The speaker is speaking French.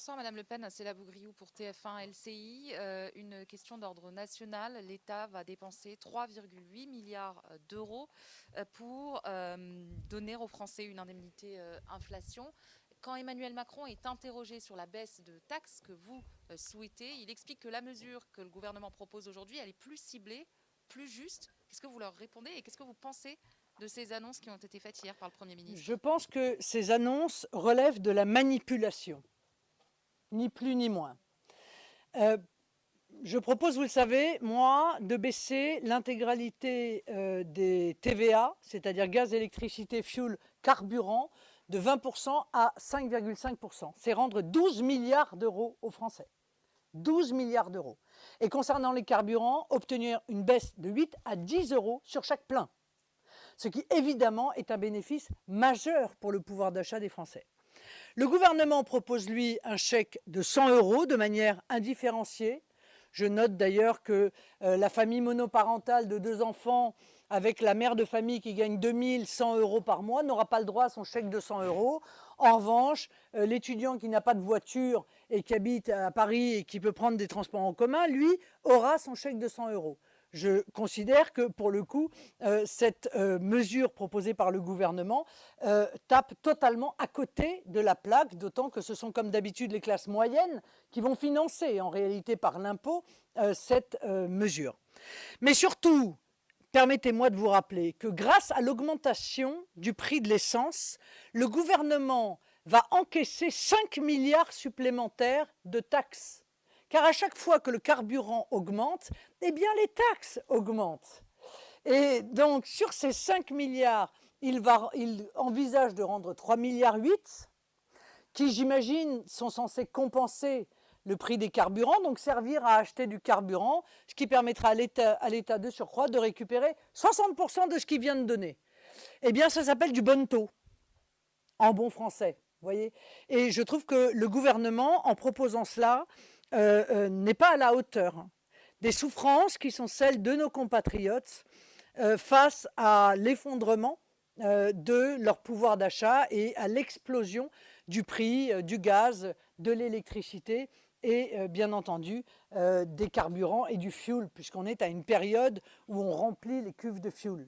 Bonsoir Madame Le Pen, c'est la Bougriou pour TF1 LCI. Une question d'ordre national. L'État va dépenser 3,8 milliards d'euros pour donner aux Français une indemnité inflation. Quand Emmanuel Macron est interrogé sur la baisse de taxes que vous souhaitez, il explique que la mesure que le gouvernement propose aujourd'hui, elle est plus ciblée, plus juste. Qu'est-ce que vous leur répondez et qu'est-ce que vous pensez de ces annonces qui ont été faites hier par le Premier ministre? Je pense que ces annonces relèvent de la manipulation, ni plus ni moins. Je propose, vous le savez, moi, de baisser l'intégralité des TVA, c'est-à-dire gaz, électricité, fuel, carburant, de 20% à 5,5%. C'est rendre 12 milliards d'euros aux Français. 12 milliards d'euros. Et concernant les carburants, obtenir une baisse de 8 à 10 euros sur chaque plein. Ce qui évidemment est un bénéfice majeur pour le pouvoir d'achat des Français. Le gouvernement propose, lui, un chèque de 100 euros de manière indifférenciée. Je note d'ailleurs que la famille monoparentale de 2 enfants avec la mère de famille qui gagne 2100 euros par mois n'aura pas le droit à son chèque de 100 euros. En revanche, l'étudiant qui n'a pas de voiture et qui habite à Paris et qui peut prendre des transports en commun, lui, aura son chèque de 100 euros. Je considère que, pour le coup, cette mesure proposée par le gouvernement tape totalement à côté de la plaque, d'autant que ce sont comme d'habitude les classes moyennes qui vont financer en réalité par l'impôt cette mesure. Mais surtout, permettez-moi de vous rappeler que grâce à l'augmentation du prix de l'essence, le gouvernement va encaisser 5 milliards supplémentaires de taxes. Car à chaque fois que le carburant augmente, eh bien les taxes augmentent. Et donc sur ces 5 milliards, il envisage de rendre 3,8 milliards, qui j'imagine sont censés compenser le prix des carburants, donc servir à acheter du carburant, ce qui permettra à l'État de surcroît de récupérer 60% de ce qu'il vient de donner. Eh bien ça s'appelle du bonneteau, en bon français, voyez. Et je trouve que le gouvernement, en proposant cela, n'est pas à la hauteur des souffrances qui sont celles de nos compatriotes face à l'effondrement de leur pouvoir d'achat et à l'explosion du prix du gaz, de l'électricité et bien entendu des carburants et du fuel, puisqu'on est à une période où on remplit les cuves de fuel.